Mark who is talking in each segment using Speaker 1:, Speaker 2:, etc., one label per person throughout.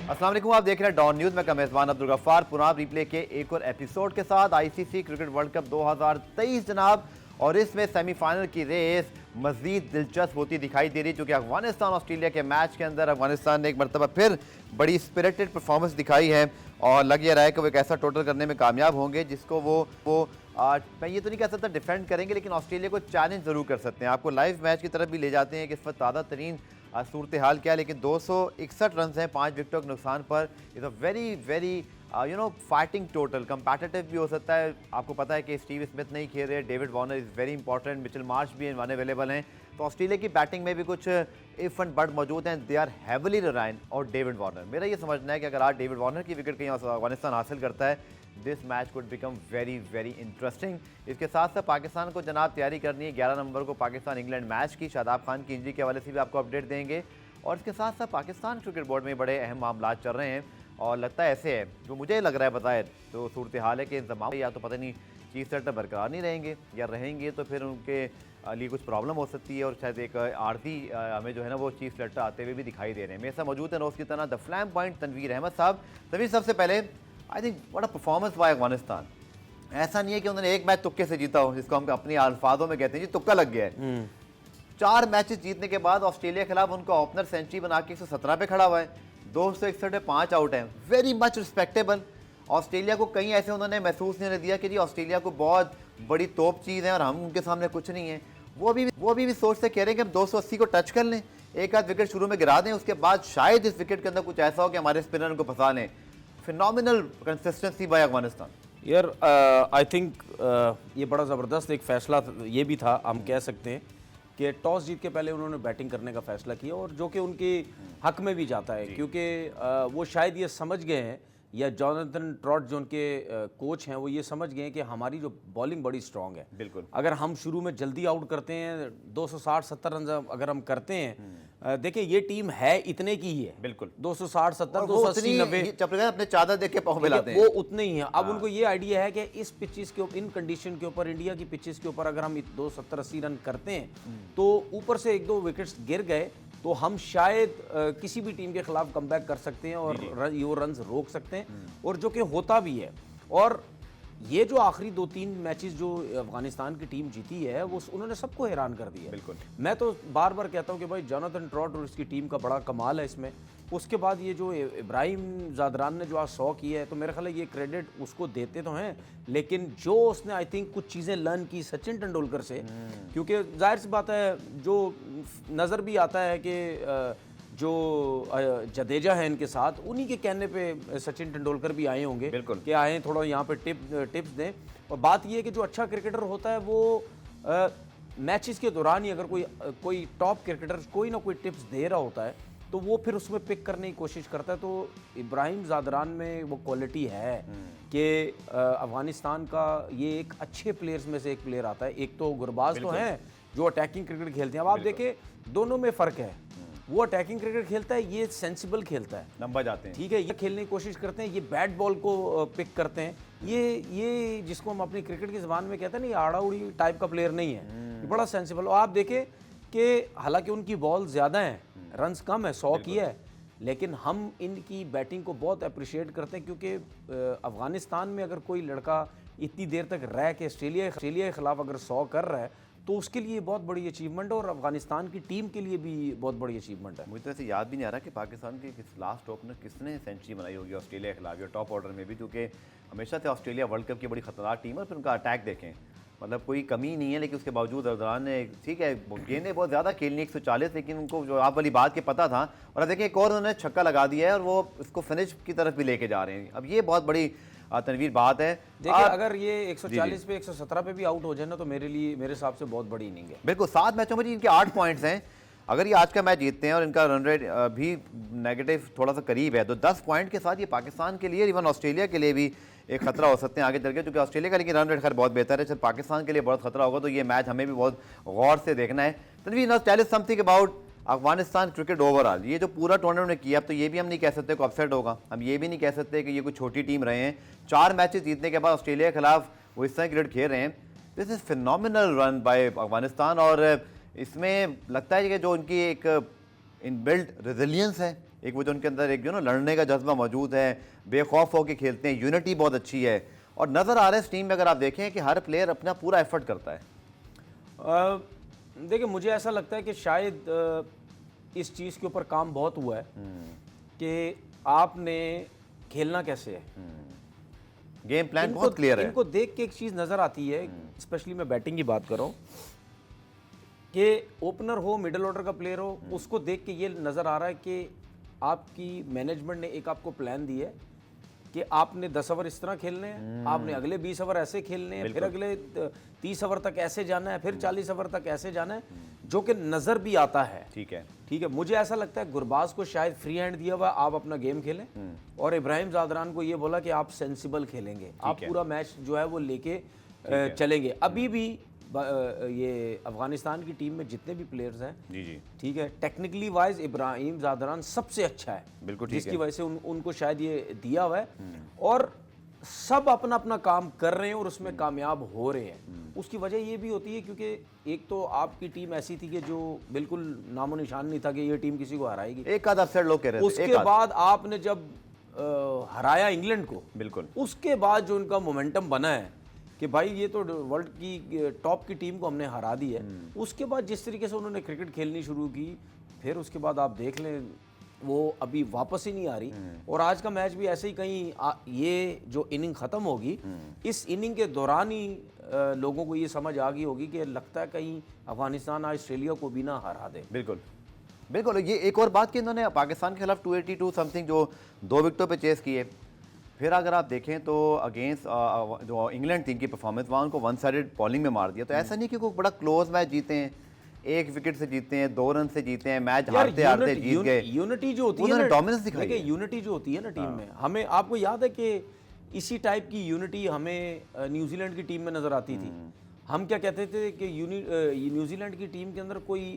Speaker 1: अस्सलाम वालेकुम, आप देख रहे हैं डॉन न्यूज़ में। का मेज़बान अब्दुल गफ्फार पुनाब रिप्ले के एक और एपिसोड के साथ आईसीसी क्रिकेट वर्ल्ड कप 2023 जनाब। और इसमें सेमीफाइनल की रेस मज़ीद दिलचस्प होती दिखाई दे रही, क्योंकि अफगानिस्तान ऑस्ट्रेलिया के मैच के अंदर अफगानिस्तान ने एक मरतबा फिर बड़ी स्पिरिटेड परफॉर्मेंस दिखाई है और लग ये रहा है कि वो एक ऐसा टोटल करने में कामयाब होंगे जिसको वो मैं ये तो नहीं कह सकता डिफेंड करेंगे, लेकिन ऑस्ट्रेलिया को चैलेंज ज़रूर कर सकते हैं। आपको लाइव मैच की तरफ भी ले जाते हैं कि इस वक्त ताज़ा तरीन सूरत हाल क्या है, लेकिन 261 रन हैं 5 विकेटों के नुकसान पर। Is a very very fighting total, competitive भी हो सकता है। आपको पता है कि स्टीव स्मिथ नहीं खेल रहे, David Warner is very important, Mitchell Marsh भी अवेलेबल हैं। तो ऑस्ट्रेलिया की बैटिंग में भी कुछ इफ एंड बट मौजूद हैं। दे आर हैविली रिलायंट और डेविड वार्नर। मेरा ये समझना है कि अगर आज डेविड वार्नर की विकेट कहीं अफगानिस्तान हासिल करता है, this match could become very very interesting. इसके साथ साथ पाकिस्तान को जनाब तैयारी करनी है 11 नवंबर को पाकिस्तान इंग्लैंड मैच की। शादाब खान की इंजरी के हवाले से भी आपको अपडेट देंगे। और इसके साथ साथ पाकिस्तान क्रिकेट बोर्ड में बड़े अहम मामला चल रहे हैं और लगता है ऐसे है, जो मुझे लग रहा है बताए तो सूरत हाल है कि इंतजाम या तो पता नहीं चीफ सेक्रेटर बरकरार नहीं रहेंगे, या रहेंगे तो फिर उनके लिए कुछ प्रॉब्लम हो सकती है। और शायद एक आरती हमें जो है ना वो चीफ सेक्रेटर आते हुए भी दिखाई दे रहे हैं। मेरे साथ मौजूद है रोज़ की तरह the flame point Tanveer Ahmed sahab. Tanveer, सबसे पहले I think what a performance by Afghanistan. ऐसा नहीं है कि उन्होंने एक मैच तुक्के से जीता हो, जिसको हम अपनी अल्फाजों में कहते हैं जी तुक्का लग गया है। 4 मैचेस जीतने के बाद ऑस्ट्रेलिया के खिलाफ उनका ओपनर सेंचुरी बना के 117 पे खड़ा हुआ है, 261 पे 5 आउट हैं। Very much respectable. ऑस्ट्रेलिया को कहीं ऐसे उन्होंने महसूस नहीं दिया कि जी ऑस्ट्रेलिया को बहुत बड़ी तोप चीज़ है और हम उनके सामने कुछ नहीं है। वो भी सोच से कह रहे हैं कि हम 280 को टच कर लें, एक आध विकेट शुरू में गिरा दें, उसके बाद शायद इस विकेट के अंदर कुछ ऐसा हो कि हमारे स्पिनर को फंसा लें। Phenomenal consistency by Afghanistan.
Speaker 2: यार आई थिंक ये बड़ा ज़बरदस्त एक फ़ैसला ये भी था, हम कह सकते हैं कि टॉस जीत के पहले उन्होंने बैटिंग करने का फ़ैसला किया, और जो कि उनके हक में भी जाता है, क्योंकि वो शायद ये समझ गए हैं, या जॉनथन ट्रॉट जो उनके कोच हैं वो ये समझ गए हैं कि हमारी जो बॉलिंग बड़ी स्ट्रांग है।
Speaker 1: बिल्कुल,
Speaker 2: अगर हम शुरू में जल्दी आउट करते हैं 260-70 रन अगर हम करते हैं, देखिए ये टीम है इतने की ही है।
Speaker 1: बिल्कुल
Speaker 2: 260-70 280-90
Speaker 1: अपने चादर देख के पाँव मिलाते हैं,
Speaker 2: वो उतने ही है। अब उनको ये आइडिया है कि इस पिचेस के ऊपर, इन कंडीशन के ऊपर, इंडिया की पिचेस के ऊपर अगर हम 270-80 रन करते हैं तो ऊपर से 1-2 विकेट्स गिर गए तो हम शायद किसी भी टीम के खिलाफ कमबैक कर सकते हैं और ये रन्स रोक सकते हैं, और जो कि होता भी है। और ये जो आखिरी 2-3 मैचेस जो अफगानिस्तान की टीम जीती है वो उन्होंने सबको हैरान कर दिया।
Speaker 1: बिल्कुल,
Speaker 2: मैं तो बार बार कहता हूँ कि भाई जॉनथन ट्रॉट और इसकी टीम का बड़ा कमाल है इसमें। उसके बाद ये जो इब्राहिम जादरान ने जो आज 100 किया है, तो मेरा ख्याल है ये क्रेडिट उसको देते तो हैं, लेकिन जो उसने आई थिंक कुछ चीज़ें लर्न की सचिन तेंदुलकर से, क्योंकि जाहिर सी बात है जो नज़र भी आता है कि जो जडेजा है इनके साथ, उन्हीं के कहने पे सचिन तेंदुलकर भी आए होंगे कि आए थोड़ा यहाँ पे टिप्स दें। और बात ये है कि जो अच्छा क्रिकेटर होता है वो मैचेस के दौरान ही अगर कोई टॉप क्रिकेटर कोई ना कोई टिप्स दे रहा होता है तो वो फिर उसमें पिक करने की कोशिश करता है। तो इब्राहिम जादरान में वो क्वालिटी है कि अफगानिस्तान का ये एक अच्छे प्लेयर्स में से एक प्लेयर आता है। एक तो गुरबाज तो हैं जो अटैकिंग क्रिकेट खेलते हैं। अब आप देखें दोनों में फ़र्क है, वो अटैकिंग क्रिकेट खेलता है, ये सेंसिबल खेलता है,
Speaker 1: लंबा जाते हैं,
Speaker 2: ठीक है, ये खेलने की कोशिश करते हैं, ये बैट बॉल को पिक करते हैं। ये जिसको हम अपनी क्रिकेट की ज़बान में कहते हैं ना, ये आड़ा उड़ी टाइप का प्लेयर नहीं है, ये बड़ा सेंसिबल। और आप देखें कि हालांकि उनकी बॉल ज़्यादा है, रन्स कम है, 100 की है, लेकिन हम इनकी बैटिंग को बहुत अप्रिशिएट करते हैं, क्योंकि अफ़गानिस्तान में अगर कोई लड़का इतनी देर तक रह के ऑस्ट्रेलिया के ख़िलाफ़ अगर 100 कर रहा है तो उसके लिए बहुत बड़ी अचीवमेंट है, और अफगानिस्तान की टीम के लिए भी बहुत बड़ी अचीवमेंट है।
Speaker 1: मुझे तो ऐसे याद भी नहीं आ रहा कि पाकिस्तान के लास्ट ओपनर किसने सेंचुरी बनाई होगी ऑस्ट्रेलिया के खिलाफ या टॉप ऑर्डर में भी, क्योंकि हमेशा से ऑस्ट्रेलिया वर्ल्ड कप की बड़ी खतरनाक टीम है। फिर उनका अटैक देखें, मतलब कोई कमी नहीं है, लेकिन उसके बावजूद अरदान ने, ठीक है गेंदें बहुत ज़्यादा खेलनी 140, लेकिन उनको जो आप वाली बात के पता था। और अब देखें एक और उन्होंने छक्का लगा दिया है और वो इसको फिनिश की तरफ भी लेके जा रहे हैं। अब ये बहुत बड़ी तनवीर बात है।
Speaker 2: देखिए अगर ये 140 पे 117 पे भी आउट हो जाए ना तो मेरे हिसाब से बहुत बड़ी इनिंग है।
Speaker 1: बिल्कुल, 7 मैचों में जी इनके 8 पॉइंट्स हैं। अगर ये आज का मैच जीतते हैं और इनका रन रेट भी नेगेटिव थोड़ा सा करीब है, तो 10 पॉइंट के साथ ये पाकिस्तान के लिए, इवन ऑस्ट्रेलिया के लिए भी एक खतरा हो सकते हैं आगे चल के, क्योंकि ऑस्ट्रेलिया का लेकिन रन रेट खैर बहुत बेहतर है। पाकिस्तान के लिए बहुत खतरा होगा, तो ये मैच हमें भी बहुत गौर से देखना है। Tanveer, now tell us something about Afghanistan cricket overall. ये जो पूरा टूर्नामेंट में किया, अब तो ये भी हम नहीं कह सकते कि अपसेट होगा, हम ये भी नहीं कह सकते कि ये कोई छोटी टीम रहे हैं। 4 मैचेस जीतने के बाद ऑस्ट्रेलिया के खिलाफ वो इस तरह क्रिकेट खेल रहे हैं। This is phenomenal run by Afghanistan, और इसमें लगता है कि जो उनकी एक इनबिल्ट रेजिलियंस है, एक वो जो उनके अंदर एक जो ना लड़ने का जज्बा मौजूद है, बेखौफ होकर खेलते हैं, यूनिटी बहुत अच्छी है। और नज़र आ रहा है इस टीम में अगर आप देखें कि हर प्लेयर अपना पूरा एफर्ट करता है।
Speaker 2: देखिए मुझे ऐसा लगता है कि शायद इस चीज़ के ऊपर काम बहुत हुआ है कि आपने खेलना कैसे है।
Speaker 1: गेम प्लान बहुत क्लियर है।
Speaker 2: इनको देख के एक चीज़ नज़र आती है, स्पेशली मैं बैटिंग की बात कर रहा हूँ, कि ओपनर हो, मिडिल ऑर्डर का प्लेयर हो, उसको देख के ये नज़र आ रहा है कि आपकी मैनेजमेंट ने एक आपको प्लान दी है कि आपने 10 ओवर इस तरह खेलने हैं, आपने अगले 20 ओवर ऐसे खेलने हैं, फिर अगले 30 ओवर तक ऐसे जाना है, फिर 40 ओवर तक ऐसे जाना है, जो कि नज़र भी आता है।
Speaker 1: ठीक है,
Speaker 2: ठीक है। मुझे ऐसा लगता है गुरबाज को शायद फ्री हैंड दिया हुआ, आप अपना गेम खेलें, और इब्राहिम ज़ादरान को ये बोला कि आप सेंसिबल खेलेंगे, आप पूरा मैच जो है वो लेके चलेंगे। अभी भी ये अफगानिस्तान की टीम में जितने भी प्लेयर्स हैं,
Speaker 1: जी जी,
Speaker 2: ठीक है, टेक्निकली वाइज इब्राहिम ज़ादरान सबसे अच्छा है,
Speaker 1: बिल्कुल,
Speaker 2: जिसकी वजह से उनको शायद ये दिया हुआ है, और सब अपना अपना काम कर रहे हैं और उसमें कामयाब हो रहे हैं। उसकी वजह ये भी होती है क्योंकि एक तो आपकी टीम ऐसी थी कि जो बिल्कुल नामो निशान नहीं था कि ये टीम किसी को हराएगी।
Speaker 1: एक आध अपसेट लोग कह रहे थे।
Speaker 2: उसके बाद आपने जब हराया इंग्लैंड को,
Speaker 1: बिल्कुल,
Speaker 2: उसके बाद जो उनका मोमेंटम बना है कि भाई ये तो वर्ल्ड की टॉप की टीम को हमने हरा दी है, उसके बाद जिस तरीके से उन्होंने क्रिकेट खेलनी शुरू की, फिर उसके बाद आप देख लें वो अभी वापस ही नहीं आ रही। और आज का मैच भी ऐसे ही कहीं ये जो इनिंग ख़त्म होगी, इस इनिंग के दौरान ही लोगों को ये समझ आ गई होगी कि लगता है कहीं अफगानिस्तान ऑस्ट्रेलिया को भी ना हरा दे।
Speaker 1: बिल्कुल बिल्कुल। ये एक और बात कि इन्होंने पाकिस्तान के खिलाफ 282 समथिंग जो 2 विकेटों पे चेस किए। फिर अगर आप देखें तो अगेंस्ट जो इंग्लैंड टीम की परफॉर्मेंस वहाँ उनको वन साइडेड बॉलिंग में मार दिया। तो ऐसा नहीं कि कोई बड़ा क्लोज मैच जीते हैं, 1 विकेट से जीते हैं, 2 रन से जीते हैं, मैच हारते हारते जीत गए।
Speaker 2: यूनिटी जो होती है ना,
Speaker 1: डोमिनेंस दिखाई है।
Speaker 2: यूनिटी जो होती है ना टीम में, हमें आपको याद है कि इसी टाइप की यूनिटी हमें न्यूजीलैंड की टीम में नजर आती थी। हम क्या कहते थे कि न्यूजीलैंड की टीम के अंदर कोई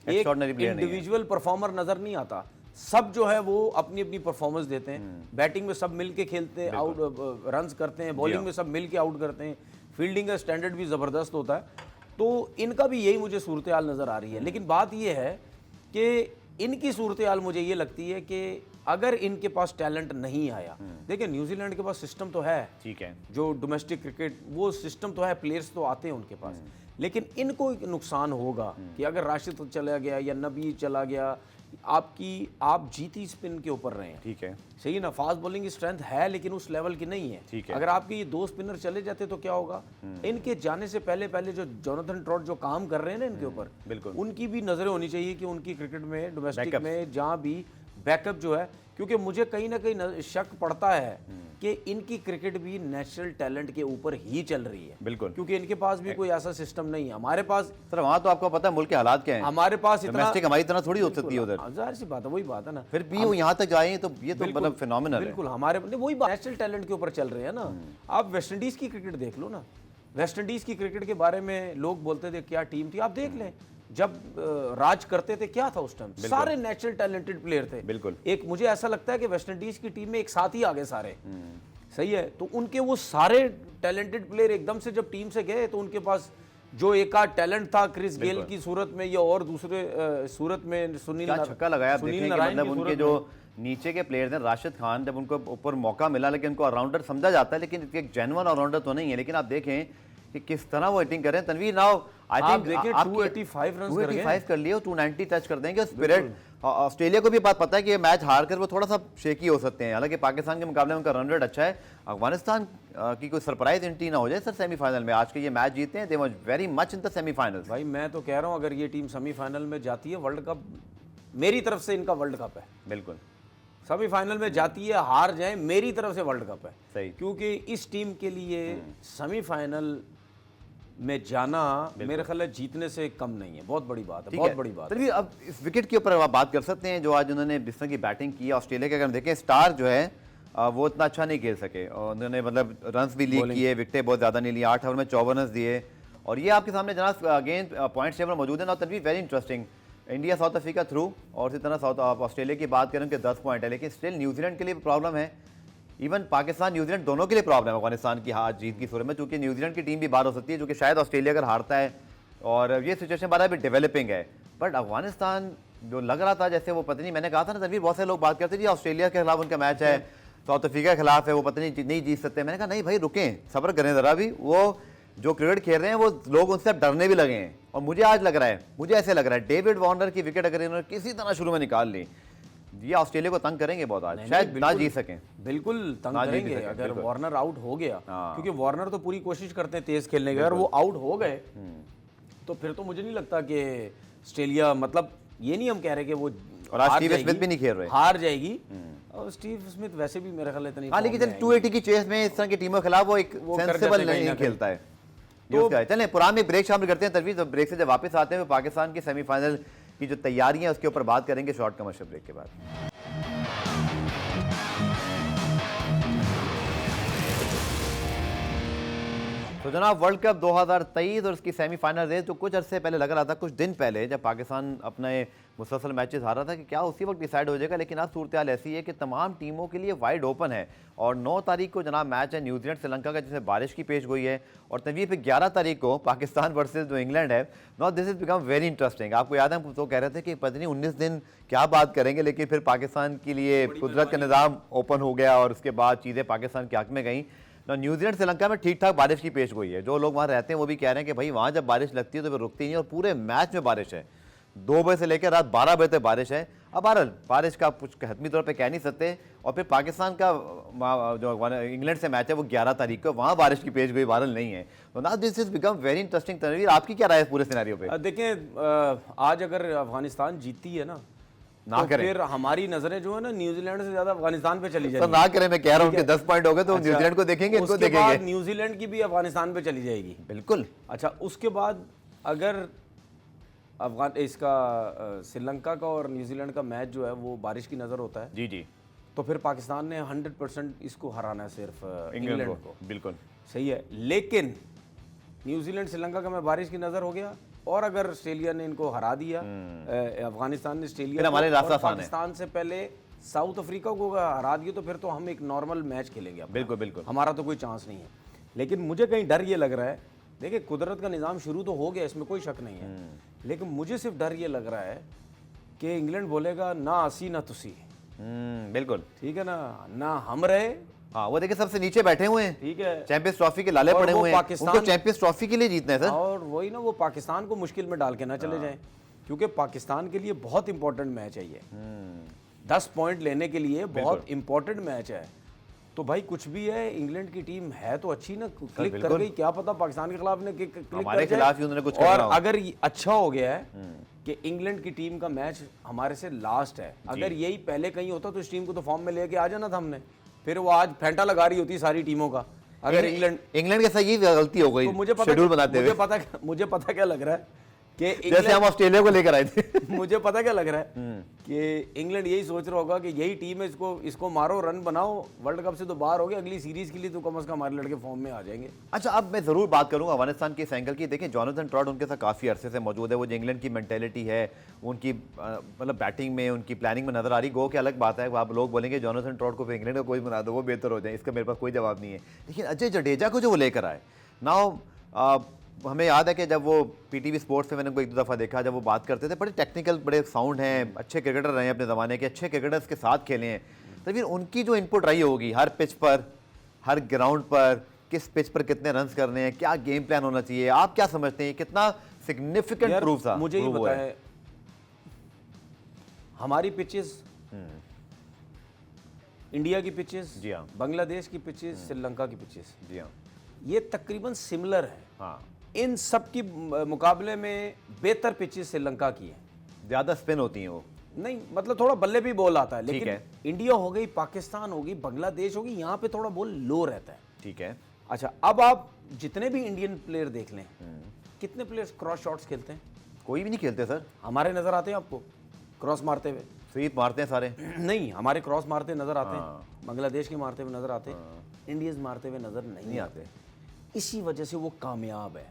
Speaker 2: एक इंडिविजुअल परफॉर्मर नजर नहीं आता, सब जो है वो अपनी अपनी परफॉर्मेंस देते हैं। बैटिंग में सब मिल के खेलते हैं, आउट रन्स करते हैं, बॉलिंग में सब मिल के आउट करते हैं, फील्डिंग का स्टैंडर्ड भी ज़बरदस्त होता है। तो इनका भी यही मुझे सूरत हाल नज़र आ रही है। लेकिन बात ये है कि इनकी सूरत हाल मुझे ये लगती है कि अगर इनके पास टैलेंट नहीं आया, देखिए न्यूजीलैंड के पास सिस्टम तो है,
Speaker 1: ठीक है, जो
Speaker 2: डोमेस्टिक क्रिकेट वो सिस्टम तो है, प्लेयर्स तो आते हैं उनके पास, लेकिन इनको एक नुकसान होगा कि अगर राशिद चला गया या नबी चला गया, आप जीती स्पिन के ऊपर रहे हैं,
Speaker 1: ठीक है,
Speaker 2: सही ना, फास्ट बॉलिंग की स्ट्रेंथ है लेकिन उस लेवल की नहीं है,
Speaker 1: ठीक है।
Speaker 2: अगर आपके ये 2 स्पिनर चले जाते तो क्या होगा। इनके जाने से पहले जो जोनाथन ट्रॉट जो काम कर रहे हैं ना इनके ऊपर,
Speaker 1: बिल्कुल,
Speaker 2: उनकी भी नजरें होनी चाहिए कि उनकी क्रिकेट में, डोमेस्टिक में जहाँ भी बैकअप जो है, क्योंकि मुझे कहीं ना कहीं शक पड़ता है कि इनकी क्रिकेट भी नेचुरल टैलेंट के ऊपर ही चल रही है।
Speaker 1: बिल्कुल,
Speaker 2: क्योंकि इनके पास भी कोई ऐसा सिस्टम नहीं है। हमारे पास
Speaker 1: सर वहाँ तो आपको पता है मुल्क के हालात क्या हैं,
Speaker 2: हमारे पास इतना
Speaker 1: हमारी तरह थोड़ी हो सकती है उधर,
Speaker 2: जाहिर सी बात है, वही बात है ना,
Speaker 1: फिर भी वो यहाँ तक जाए तो ये तो मतलब फिनोमिनल है।
Speaker 2: बिल्कुल, हमारे वही नेशनल टैलेंट के ऊपर चल रहे हैं ना। आप वेस्ट इंडीज की क्रिकेट देख लो ना, वेस्ट इंडीज की क्रिकेट के बारे में लोग बोलते थे क्या टीम थी, आप देख लें जब राज करते थे क्या था उस टाइम, सारे नेचुरल टैलेंटेड प्लेयर थे।
Speaker 1: बिल्कुल,
Speaker 2: एक मुझे ऐसा लगता है कि वेस्ट इंडीज की टीम में एक साथ ही आ गए सारे, सही है, तो उनके वो सारे टैलेंटेड प्लेयर एकदम से जब टीम से गए तो उनके पास जो एक आध टैलेंट था क्रिस गेल की सूरत में या और दूसरे सूरत में सुनील
Speaker 1: छक्का लगाया, मतलब उनके जो नीचे के प्लेयर्स हैं, राशिद खान, जब उनको ऊपर मौका मिला, लेकिन उनको ऑलराउंडर समझा जाता है, लेकिन एक जेन्युइन ऑलराउंडर तो नहीं है। लेकिन आप देखें कि किस तरह वो हिटिंग कर रहे हैं। Tanveer now I think
Speaker 2: 285 run
Speaker 1: 285 कर लिए, 290 टच कर देंगे। स्पिरिट ऑस्ट्रेलिया को भी बात पता है कि ये मैच हार कर वो थोड़ा सा शेकी हो सकते हैं, हालांकि पाकिस्तान के मुकाबले में उनका रन रेट अच्छा है। अफगानिस्तान की कोई सरप्राइज एंट्री ना हो जाए सर सेमीफाइनल में। आज के ये मैच जीते हैं, they was very much in the semifinals.
Speaker 2: भाई मैं तो कह रहा हूँ अगर ये टीम सेमीफाइनल में जाती है, वर्ल्ड कप मेरी तरफ से इनका वर्ल्ड कप है।
Speaker 1: बिल्कुल,
Speaker 2: सेमीफाइनल में जाती है, हार जाए, मेरी तरफ से वर्ल्ड कप है।
Speaker 1: सही,
Speaker 2: क्योंकि इस टीम के लिए सेमीफाइनल में जाना मेरे ख्याल जीतने से कम नहीं है, बहुत बड़ी बात है, बहुत बड़ी बात है।
Speaker 1: अब इस विकेट के ऊपर आप बात कर सकते हैं, जो आज उन्होंने जिस तरह की बैटिंग की ऑस्ट्रेलिया के, अगर हम देखें स्टार जो है वो इतना अच्छा नहीं खेल सके, और उन्होंने मतलब रन्स भी लीक किए, विकेटें बहुत ज़्यादा नहीं ली, 8 ओवर में 54 रन दिए। और ये आपके सामने जनाब अगेन पॉइंट टेबल मौजूद है ना, तभी very interesting, India south Africa through, और इसी तरह ऑस्ट्रेलिया की बात करें कि 10 पॉइंट है, लेकिन स्टिल न्यूजीलैंड के लिए प्रॉब्लम है, इवन पाकिस्तान न्यूजीलैंड दोनों के लिए प्रॉब्लम है अफगानिस्तान की हार जीत की सूरत में, क्योंकि न्यूजीलैंड की टीम भी बाहर हो सकती है, जो कि शायद ऑस्ट्रेलिया अगर हारता है, और ये सिचुएशन बारह भी डेवलपिंग है। बट अफगानिस्तान जो लग रहा था जैसे वो पता नहीं, मैंने कहा था ना तनवीर, बहुत से लोग बात करते जी ऑस्ट्रेलिया के खिलाफ उनका मैच है, साउथ अफ्रीका के खिलाफ है, वो पता नहीं जीत सकते। मैंने कहा नहीं भाई रुकें, सब्र करें ज़रा भी, वो जो क्रिकेट खेल रहे हैं वो लोग उनसे अब डरने भी लगे हैं। और मुझे आज लग रहा है, मुझे ऐसे लग रहा है डेविड वार्नर की विकेट अगर इन्होंने किसी तरह शुरू में निकाल ली, ये ऑस्ट्रेलिया को तंग करेंगे बहुत आज, शायद ना जीत सकें।
Speaker 2: बिल्कुल तंग करेंगे अगर वार्नर आउट हो गया, क्योंकि वार्नर तो पूरी कोशिश करते हैं तेज खेलने की, अगर वो आउट हो गए तो फिर तो मुझे नहीं लगता कि ऑस्ट्रेलिया, मतलब ये नहीं हम कह रहे कि वो
Speaker 1: और आज स्टीव स्मिथ भी नहीं खेल रहे,
Speaker 2: हार जाएगी। और स्टीव स्मिथ वैसे भी मेरा ख्याल इतनी,
Speaker 1: हाँ लेकिन चल 280 की चेस में इस तरह की टीमों के खिलाफ वो एक सेंसिबल नहीं खेलता है। तो चलें पुराने में ब्रेक शामिल करते हैं तनवीर, तो ब्रेक से जब वापस आते हैं पाकिस्तान की सेमीफाइनल की जो तैयारियां उसके ऊपर बात करेंगे शॉर्ट कमर्शियल ब्रेक के बाद। तो जनाब वर्ल्ड कप 2023 और उसकी सेमीफाइनल रेस जो कुछ अरसे पहले लग रहा था, कुछ दिन पहले जब पाकिस्तान अपने मुसलसल मैचेस हारा था कि क्या उसी वक्त डिसाइड हो जाएगा, लेकिन आज सूरत हाल ऐसी है कि तमाम टीमों के लिए वाइड ओपन है। और 9 तारीख को जनाब मैच है न्यूजीलैंड श्रीलंका का, जिसमें बारिश की पेश गोई है। और तनवीर पे 11 तारीख को पाकिस्तान वर्सेज जो इंग्लैंड है। नॉ this is become very interesting. आपको याद है हम तो कह रहे थे कि पता नहीं 19 दिन क्या बात करेंगे, लेकिन फिर पाकिस्तान के लिए कुदरत का निज़ाम ओपन हो गया और उसके बाद चीज़ें पाकिस्तान के हक में गई। न्यूजीलैंड श्रीलंका में ठीक ठाक बारिश की पेश गोई है। जो लोग वहाँ रहते हैं वो भी कह रहे हैं कि भाई वहाँ जब बारिश लगती है तो फिर रुकती नहीं, और पूरे मैच में बारिश है। 2 बजे से लेकर रात 12 बजे तक बारिश है। अब बहरहाल बारिश का कुछ हतमी तौर पे कह नहीं सकते। और फिर पाकिस्तान का जो इंग्लैंड से मैच है वो 11 तारीख को, वहाँ बारिश की पेश गोई बहरहाल नहीं है। तो ना this is become very interesting. Tanveer आपकी क्या राय है पूरे सिनेरियो पे?
Speaker 2: देखें आज अगर अफगानिस्तान जीती है ना
Speaker 1: ना
Speaker 2: तो
Speaker 1: करें,
Speaker 2: फिर हमारी नजरें जो है ना न्यूजीलैंड से ज्यादा अफगानिस्तान पे चली
Speaker 1: सर
Speaker 2: जाएगी।
Speaker 1: ना करें, मैं कह रहा हूँ उनके 10 पॉइंट हो गए तो न्यूजीलैंड को देखेंगे, इनको
Speaker 2: उसके
Speaker 1: देखेंगे।
Speaker 2: बाद न्यूजीलैंड की भी अफगानिस्तान पे चली जाएगी।
Speaker 1: बिल्कुल।
Speaker 2: अच्छा उसके बाद अगर अफगान इसका श्रीलंका का और न्यूजीलैंड का मैच जो है वो बारिश की नज़र होता है,
Speaker 1: जी जी,
Speaker 2: तो फिर पाकिस्तान ने 100% इसको हराना है सिर्फ
Speaker 1: इंग्लैंड को। बिल्कुल
Speaker 2: सही है। लेकिन न्यूजीलैंड श्रीलंका का मैं बारिश की नज़र हो गया, और अगर ऑस्ट्रेलिया ने इनको हरा दिया, अफगानिस्तान ने ऑस्ट्रेलिया
Speaker 1: हमारे
Speaker 2: को,
Speaker 1: रास्ता
Speaker 2: और पाकिस्तान से पहले साउथ अफ्रीका को हरा दिया, तो फिर तो हम एक नॉर्मल मैच खेलेंगे अपना।
Speaker 1: बिल्कुल बिल्कुल,
Speaker 2: हमारा तो कोई चांस नहीं है। लेकिन मुझे कहीं डर ये लग रहा है, देखिए कुदरत का निज़ाम शुरू तो हो गया, इसमें कोई शक नहीं है, लेकिन मुझे सिर्फ डर ये लग रहा है कि इंग्लैंड बोलेगा ना असी ना तुसी।
Speaker 1: बिल्कुल
Speaker 2: ठीक है ना हम रहे।
Speaker 1: हाँ वो देखिए सबसे नीचे बैठे हुए हैं,
Speaker 2: ठीक है,
Speaker 1: चैंपियंस ट्रॉफी के लाले पड़े हुए हैं, उनको चैंपियंस ट्रॉफी के लिए जीतना है सर।
Speaker 2: और वही ना, वो पाकिस्तान को मुश्किल में डाल के ना चले जाएं, क्योंकि पाकिस्तान के लिए बहुत इंपॉर्टेंट मैच है ये। 10 पॉइंट लेने के लिए बहुत इंपॉर्टेंट मैच है। तो भाई कुछ भी है, इंग्लैंड की टीम है तो अच्छी ना, क्लिक कर गई, क्या पता पाकिस्तान के खिलाफ ने क्लिक
Speaker 1: हमारे खिलाफ ही उन्होंने कुछ
Speaker 2: और अगर अच्छा हो गया है कि इंग्लैंड की टीम का मैच हमारे से लास्ट है, अगर यही पहले कहीं होता तो इस टीम को तो फॉर्म में लेके आ जाना था हमने, फिर वो आज फेंटा लगा रही होती सारी टीमों का। अगर इंग्लैंड
Speaker 1: के साथ ये गलती हो गई,
Speaker 2: तो मुझे पता क्या लग रहा है कि
Speaker 1: जैसे हम ऑस्ट्रेलिया को लेकर आए थे
Speaker 2: मुझे पता क्या लग रहा है कि इंग्लैंड यही सोच रहा होगा कि यही टीम है, इसको मारो, रन बनाओ, वर्ल्ड कप से तो बाहर हो गए, अगली सीरीज के लिए तो कम से कम हमारे लड़के फॉर्म में आ जाएंगे।
Speaker 1: अच्छा अब मैं जरूर बात करूंगा अफगानिस्तान के एंगल की। देखें जॉनथन ट्रॉट उनके साथ काफ़ी अरसे से मौजूद है, वो जो इंग्लैंड की मेंटेलिटी है उनकी मतलब बैटिंग में, उनकी प्लानिंग में नजर आ रही। गो की अलग बात है, आप लोग बोलेंगे जॉनथन ट्रॉट को फिर इंग्लैंड का कोई बना दो, वो बेहतर हो जाए, इसका मेरे पास कोई जवाब नहीं है। लेकिन अजय जडेजा को जो वो लेकर आए ना, हमें याद है कि जब वो पीटीवी स्पोर्ट्स पे मैंने उनको 1-2 दफ़ा देखा, जब वो बात करते थे, बड़े टेक्निकल, बड़े साउंड हैं, अच्छे क्रिकेटर रहे हैं अपने ज़माने के, अच्छे क्रिकेटर्स के साथ खेले हैं। तो फिर उनकी जो इनपुट रही होगी हर पिच पर, हर ग्राउंड पर, किस पिच पर कितने रन्स करने हैं, क्या गेम प्लान होना चाहिए, आप क्या समझते हैं कितना सिग्निफिकेंट प्रूफ था?
Speaker 2: मुझे ही बताएं, हमारी पिचेस, इंडिया की पिचेस,
Speaker 1: जी हाँ,
Speaker 2: बांग्लादेश की पिचेस, श्रीलंका की पिचेस,
Speaker 1: जी हाँ,
Speaker 2: ये तकरीबन सिमिलर है।
Speaker 1: हाँ,
Speaker 2: इन सब की मुकाबले में बेहतर पिचेस श्रीलंका की है,
Speaker 1: ज़्यादा स्पिन होती हैं वो,
Speaker 2: नहीं मतलब थोड़ा बल्ले भी बॉल आता है, लेकिन
Speaker 1: है।
Speaker 2: इंडिया हो गई, पाकिस्तान हो गई, बांग्लादेश होगी, यहाँ पे थोड़ा बॉल लो रहता है।
Speaker 1: ठीक है।
Speaker 2: अच्छा अब आप जितने भी इंडियन प्लेयर देख लें, कितने प्लेयर्स क्रॉस शॉट्स खेलते हैं?
Speaker 1: कोई भी नहीं खेलते सर।
Speaker 2: हमारे नजर आते हैं आपको क्रॉस मारते हुए?
Speaker 1: स्वीप मारते हैं सारे।
Speaker 2: नहीं, हमारे क्रॉस मारते नजर आते हैं, बांग्लादेश के मारते हुए नजर आते हैं, इंडियंस मारते हुए नजर नहीं आते। इसी वजह से वो कामयाब है।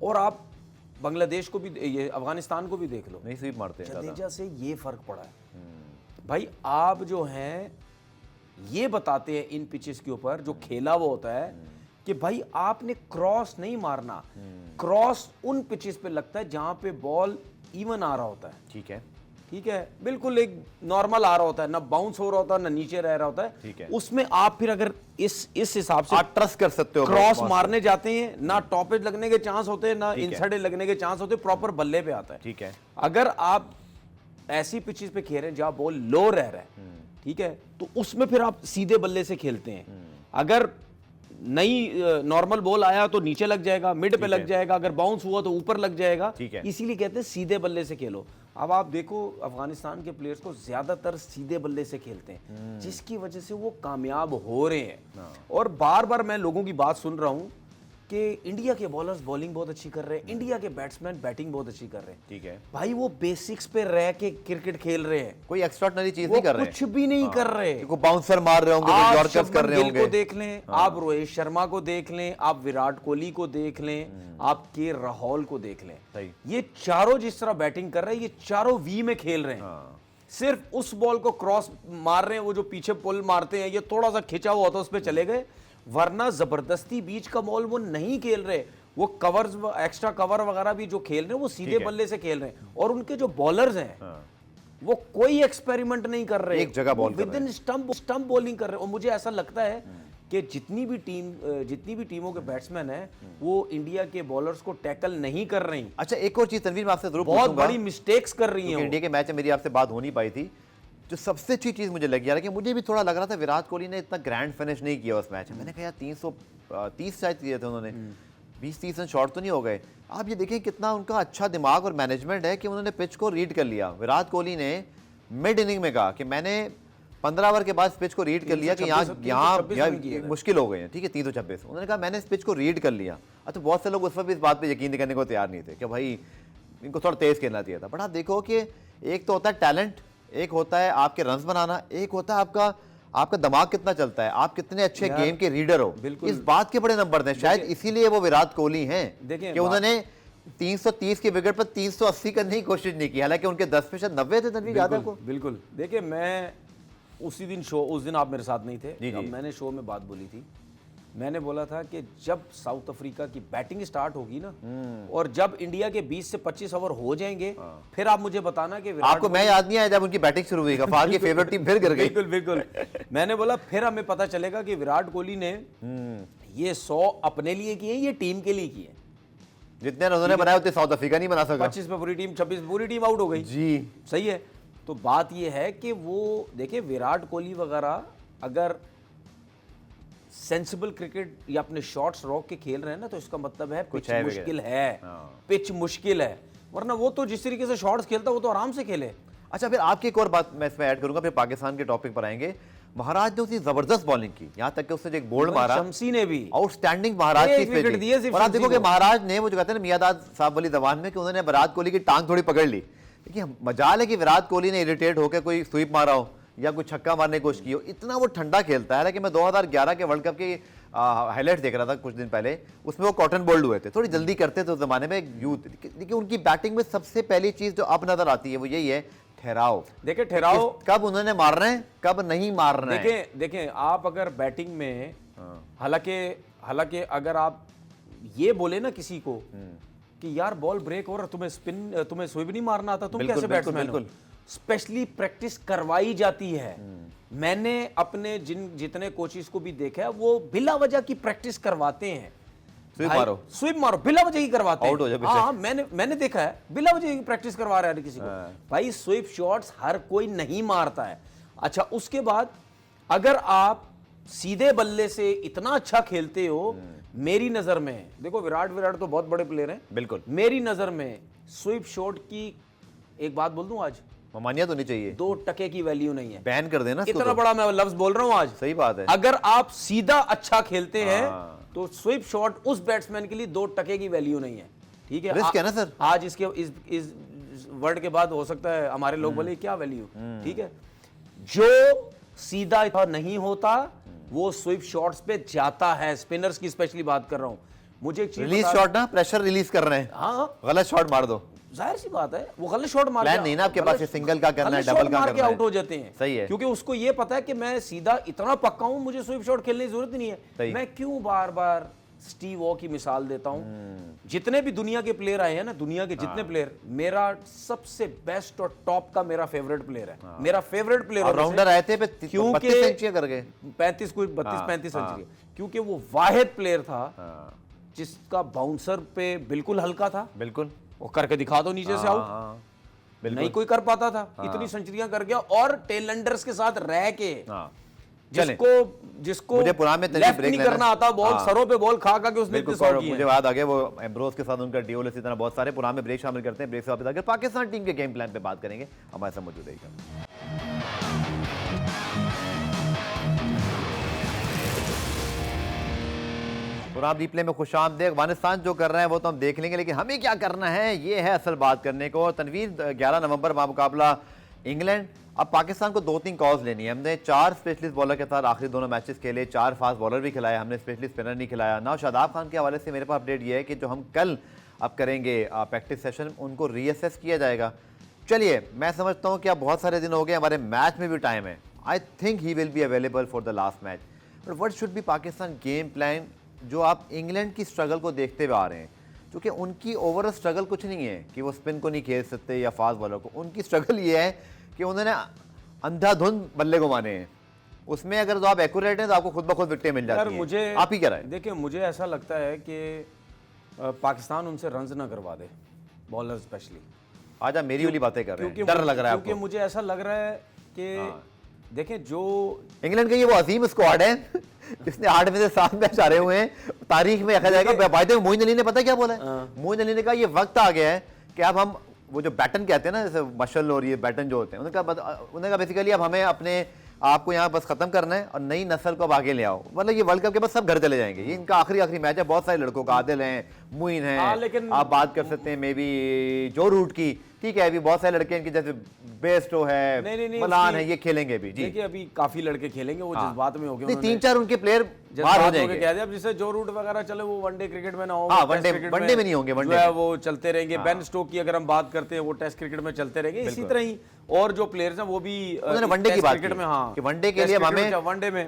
Speaker 2: और आप बांग्लादेश को भी, ये अफगानिस्तान को भी देख लो,
Speaker 1: नहीं स्वीप मारते हैं,
Speaker 2: जडेजा से ये फर्क पड़ा है। भाई आप जो हैं ये बताते हैं इन पिचेस के ऊपर जो खेला वो होता है कि भाई आपने क्रॉस नहीं मारना, क्रॉस उन पिचेस पे लगता है जहां पे बॉल इवन आ रहा होता है।
Speaker 1: ठीक है।
Speaker 2: ठीक है, बिल्कुल एक नॉर्मल आ रहा होता है, ना बाउंस हो रहा होता है, ना नीचे रह रहा होता है।
Speaker 1: ठीक है।
Speaker 2: उसमें आप फिर अगर इस हिसाब से
Speaker 1: आप ट्रस्ट कर सकते हो,
Speaker 2: क्रॉस मारने जाते हैं, ना टॉपेज लगने के चांस होते हैं, ना इनसाइड लगने के चांस होते हैं, प्रॉपर बल्ले पे आता है।
Speaker 1: ठीक है।
Speaker 2: अगर आप ऐसी पिचेस पे खेल रहे हैं जहां बॉल लो रह रहा है, ठीक है, तो उसमें फिर आप सीधे बल्ले से खेलते हैं। अगर नई नॉर्मल बॉल आया तो नीचे लग जाएगा, मिड पे लग जाएगा, अगर बाउंस हुआ तो ऊपर लग जाएगा। इसीलिए कहते हैं सीधे बल्ले से खेलो। अब आप देखो अफगानिस्तान के प्लेयर्स को ज्यादातर सीधे बल्ले से खेलते हैं, जिसकी वजह से वो कामयाब हो रहे हैं। और बार बार मैं लोगों की बात सुन रहा हूं कि इंडिया के बॉलर्स बॉलिंग बहुत अच्छी कर रहे हैं, इंडिया के बैट्समैन बैटिंग बहुत अच्छी कर रहे हैं।
Speaker 1: ठीक है
Speaker 2: भाई, वो बेसिक्स पे रह के क्रिकेट खेल रहे हैं,
Speaker 1: कोई एक्स्ट्राऑर्डिनरी चीज नहीं कर रहे,
Speaker 2: कुछ भी नहीं कर रहे।
Speaker 1: कोई बाउंसर मार रहे होंगे, कोई यॉर्कर्स कर रहे होंगे।
Speaker 2: को देख लें, आप रोहित शर्मा को देख लें, आप विराट कोहली को देख लें, आप के राहुल को देख लें, ये चारों जिस तरह बैटिंग कर रहे हैं, ये चारों वी में खेल रहे हैं। सिर्फ उस बॉल को क्रॉस मार रहे हैं, वो जो पीछे पुल मारते हैं, ये थोड़ा सा खिंचा हुआ होता है, उस पर चले गए, वरना जबरदस्ती बीच का बॉल वो नहीं खेल रहे। वो कवर्स, एक्स्ट्रा कवर वगैरह भी जो खेल रहे हैं वो सीधे बल्ले से खेल रहे हैं। और उनके जो बॉलर्स हैं वो कोई एक्सपेरिमेंट नहीं कर रहे,
Speaker 1: एक जगह ball
Speaker 2: with in stump bowling कर रहे हैं। और मुझे ऐसा लगता है कि जितनी भी टीमों के बैट्समैन हैं वो इंडिया के बॉलर्स को टैकल नहीं कर रही।
Speaker 1: अच्छा, एक और चीज तनवीर, मैं आपसे जरूर
Speaker 2: बहुत बड़ी मिस्टेक्स कर रही हैं।
Speaker 1: इंडिया के मैच में मेरी आपसे बात हो नहीं पाई थी। जो सबसे अच्छी चीज मुझे लगी यार, कि मुझे भी थोड़ा लग रहा था विराट कोहली ने इतना ग्रैंड फिनिश नहीं किया उस मैच में। मैंने कहा यार 330 शायद किए थे उन्होंने, 20-30 रन शॉर्ट तो नहीं हो गए। आप ये देखें कितना उनका अच्छा दिमाग और मैनेजमेंट है कि उन्होंने पिच को रीड कर लिया। विराट कोहली ने मिड इनिंग में कहा कि मैंने 15 ओवर के बाद पिच को रीड कर लिया कि यहाँ मुश्किल हो गए हैं, ठीक है, 326। उन्होंने कहा मैंने इस पिच को रीड कर लिया। अच्छा, बहुत से लोग उस वक्त इस बात पे यकीन करने को तैयार नहीं थे कि भाई इनको थोड़ा तेज खेलना चाहिए था। बट आप देखो कि एक तो होता है टैलेंट, एक होता है आपके रन्स बनाना, एक होता है आपका दिमाग कितना चलता है, आप कितने अच्छे गेम के रीडर हो। इस बात के बड़े नंबर थे, शायद इसीलिए वो विराट कोहली हैं कि उन्होंने 330 के विकेट पर 380 करने की कोशिश नहीं की। हालांकि उनके 10 में शायद 90 थे। तनवीर याद है आपको?
Speaker 2: बिल्कुल। देखिए, मैं उस दिन आप मेरे साथ नहीं थे, जब मैंने शो में बात बोली थी, मैंने बोला था कि जब साउथ अफ्रीका की बैटिंग स्टार्ट होगी ना, और जब इंडिया के 20 से 25 ओवर हो जाएंगे, फिर आप मुझे बताना कि
Speaker 1: आपको मैं याद नहीं आया जब उनकी बैटिंग शुरू हुई, गफार की फेवरेट टीम फिर गिर गई।
Speaker 2: बिल्कुल बिल्कुल। मैंने बोला फिर हमें पता चलेगा कि विराट कोहली ने ये 100 अपने लिए किए, ये टीम के लिए किए।
Speaker 1: जितने उन्होंने बनाए उतने साउथ अफ्रीका नहीं बना सका।
Speaker 2: 25 पे पूरी टीम, 26 पे पूरी टीम आउट हो गई
Speaker 1: जी।
Speaker 2: सही है। तो बात ये है कि वो देखिए, विराट कोहली वगैरह अगर सेंसिबल क्रिकेट या अपने शॉट्स रॉक के खेल रहे हैं ना, तो इसका मतलब है पिच मुश्किल है, पिच मुश्किल है। वरना वो तो जिस तरीके से शॉट्स खेलता वो तो आराम से खेले।
Speaker 1: अच्छा, फिर आपकी एक और बात मैं इसमें ऐड करूंगा, फिर पाकिस्तान के टॉपिक पर आएंगे। महाराज ने उसकी जबरदस्त बॉलिंग की, यहाँ तक कि उसने जो एक बोल्ड मारा,
Speaker 2: शमसी ने भी
Speaker 1: आउटस्टैंडिंग महाराज की
Speaker 2: विकेट दिए।
Speaker 1: और आप देखो कि महाराज ने वो जो कहते हैं मियादाद साहब वाली जबान में, कि उन्होंने विराट कोहली की टांग थोड़ी पकड़ ली। देखिए, मजाल है कि विराट कोहली ने इरिटेट होकर कोई स्वीप मारा हो या कोई छक्का मारने की कोशिश की हो, इतना वो ठंडा खेलता है। हालांकि मैं 2011 के वर्ल्ड कप की हाईलाइट देख रहा था कुछ दिन पहले, उसमें वो कॉटन बोल्ड हुए थे, थोड़ी जल्दी करते थे उस जमाने में यूथ। देखिए, उनकी बैटिंग में सबसे पहली चीज जो अब नजर आती है वो यही है, ठहराव।
Speaker 2: देखिए, ठहराव
Speaker 1: कब उन्होंने मारना है, कब नहीं मारना है।
Speaker 2: देखें आप अगर बैटिंग में, हालांकि अगर आप ये बोले ना किसी को कि यार बॉल ब्रेक हो रहा, तुम्हें स्वीप नहीं मारना आता, तुम कैसे बैट्समैन हो? स्पेशली प्रैक्टिस करवाई जाती है। मैंने अपने जितने कोचेस को भी देखा है, वो बिला वजह की प्रैक्टिस करवाते हैं। स्वीप मारो बिला वजह ही करवाते हैं। हाँ, मैंने देखा है, बिला वजह की प्रैक्टिस करवा रहा है किसी को। भाई, स्वीप शॉट्स हर कोई नहीं मारता है। अच्छा, उसके बाद अगर आप सीधे बल्ले से इतना अच्छा खेलते हो, मेरी नजर में, देखो विराट तो बहुत बड़े प्लेयर हैं, बिल्कुल, मेरी नजर में स्वीप शॉट की एक बात बोल दूं, आज
Speaker 1: मामानियत होनी चाहिए,
Speaker 2: 2 टके की वैल्यू नहीं है।
Speaker 1: बैन कर देना,
Speaker 2: इतना बड़ा मैं लफ्ज बोल रहा हूं आज।
Speaker 1: सही बात है।
Speaker 2: अगर आप सीधा अच्छा खेलते हैं तो स्वीप शॉट उस बैट्समैन के लिए 2 टके की वैल्यू नहीं है। ठीक है,
Speaker 1: रिस्क है ना सर।
Speaker 2: आज इस वर्ड के बाद हो सकता है हमारे लोग बोले क्या वैल्यू। ठीक है, जो सीधा नहीं होता वो स्वीप शॉट्स पे जाता है। स्पिनर्स की स्पेशली बात कर रहा हूं। मुझे एक चीज,
Speaker 1: रिलीज शॉट ना, प्रेशर रिलीज कर रहे हैं।
Speaker 2: हाँ,
Speaker 1: गलत शॉट मार दो,
Speaker 2: जाहिर सी बात है वो गलत शॉट मार,
Speaker 1: प्लान नहीं ना आपके पास, सिंगल का करना है, डबल का करना है,
Speaker 2: आउट हो जाते हैं।
Speaker 1: सही है,
Speaker 2: क्योंकि उसको ये पता है कि मैं सीधा इतना पक्का हूं, मुझे स्वीप शॉट खेलने की जरूरत नहीं है। मैं क्यों बार बार स्टीव वॉ की मिसाल देता हूं, जितने भी दुनिया के प्लेयर आए हैं ना, दुनिया के जितने प्लेयर, मेरा सबसे बेस्ट और टॉप का मेरा फेवरेट प्लेयर है, मेरा फेवरेट प्लेयर
Speaker 1: राउंडर आए थे,
Speaker 2: क्योंकि
Speaker 1: 32 सेंचुरी कर गए,
Speaker 2: 32-35 सेंचुरी, क्योंकि वो वाहिद प्लेयर था जिसका बाउंसर पे बिल्कुल हल्का था,
Speaker 1: बिल्कुल
Speaker 2: वो करके दिखा दो नीचे से आउट, नहीं कोई कर पाता था, इतनी सेंचुरियां कर गया, और टेलंडर्स के साथ रह के जिसको
Speaker 1: मुझे पुराने में
Speaker 2: लेफ्ट नहीं करना आता, बॉल सरों पे बॉल खा के उसने इतने शॉट किए।
Speaker 1: मुझे याद आ गया वो एम्ब्रोस के साथ उनका ड्यूल, इसी तरह बहुत सारे पुराने में ब्रेक शामिल करते हैं। ब्रेक से वापस आकर पाकिस्तान टीम के गेम प्लान पे बात करेंगे, हमारे साथ मौजूद है। पुराना रिप्ले में खुशामदीद। अफगानिस्तान जो कर रहे हैं वो तो हम देख लेंगे, लेकिन हमें क्या करना है ये है असल बात करने को। तनवीर 11 नवंबर मुकाबला इंग्लैंड। अब पाकिस्तान को 2-3 कॉल्स लेनी है। हमने 4 स्पेशलिस्ट बॉलर के साथ आखिरी दोनों मैचेस खेले, 4 फास्ट बॉलर भी खिलाया, हमने स्पेशलिस्ट स्पिनर नहीं खिलाया ना। शादाब खान के हवाले से मेरे पास अपडेट ये है कि जो हम कल अब करेंगे प्रैक्टिस सेशन, उनको रीअसेस किया जाएगा। चलिए, मैं समझता हूँ कि अब बहुत सारे दिन हो गए, हमारे मैच में भी टाइम है। I think he will be available for the last match, but what should be Pakistan game plan जो आप इंग्लैंड की स्ट्रगल को देखते हुए आ रहे हैं? क्योंकि उनकी ओवरऑल स्ट्रगल कुछ नहीं है कि वो स्पिन को नहीं खेल सकते या फास्ट बॉलर को। उनकी स्ट्रगल ये है कि उन्होंने अंधाधुंध बल्ले घुमाने हैं। उसमें अगर तो आप एक्यूरेट हैं तो आपको खुद ब खुद विकेटें मिल जाती हैं।
Speaker 2: मुझे
Speaker 1: आप ही कह रहे हैं।
Speaker 2: देखिए, मुझे ऐसा लगता है कि पाकिस्तान उनसे रन्स ना करवा दे, बॉलर स्पेशली।
Speaker 1: आज आप मेरी वाली बातें कर रहे हैं, डर लग रहा है आपको?
Speaker 2: क्योंकि मुझे ऐसा लग रहा है कि देखें, जो
Speaker 1: इंग्लैंड का ये वो अजीम स्क्वाड है जिसने 8 में से 7 मैच हारे हुए हैं, तारीख में रखा जाएगा। By the way, Moeen Ali ने पता क्या बोला है? मोइन अली ने कहा ये वक्त आ गया है कि अब हम वो जो बैटन कहते हैं ना, जैसे मशल और ये बैटन जो होते हैं, उन्होंने कहा बेसिकली अब हमें अपने आपको यहाँ बस खत्म करना है और नई नस्ल को अब आगे ले आओ। मतलब ये वर्ल्ड कप के बाद सब घर चले जाएंगे। ये इनका आखिरी मैच है। बहुत सारे लड़कों का, आदिल हैं, मुइन हैं,
Speaker 2: लेकिन
Speaker 1: आप बात कर सकते हैं मे बी जो रूट की, ठीक है। अभी बहुत सारे लड़के इनके जैसे बेस्टो है, मलान है, ये खेलेंगे भी। जी,
Speaker 2: देखिए, अभी काफी लड़के खेलेंगे, वो जज्बात में हो गए।
Speaker 1: 3-4 उनके प्लेयर बाहर हो जाएंगे।
Speaker 2: कह दिया, अब जैसे जो रूट वगैरह चले वो वनडे क्रिकेट में ना हो,
Speaker 1: वनडे में नहीं होंगे, वनडे
Speaker 2: वो चलते रहेंगे। बेन स्टोक की अगर हम बात करते हैं, वो टेस्ट क्रिकेट में चलते रहेंगे। इसी तरह ही और जो प्लेयर्स हैं वो भी
Speaker 1: वनडे की बात
Speaker 2: क्रिकेट में, हाँ,
Speaker 1: कि वनडे के लिए हमें
Speaker 2: वनडे में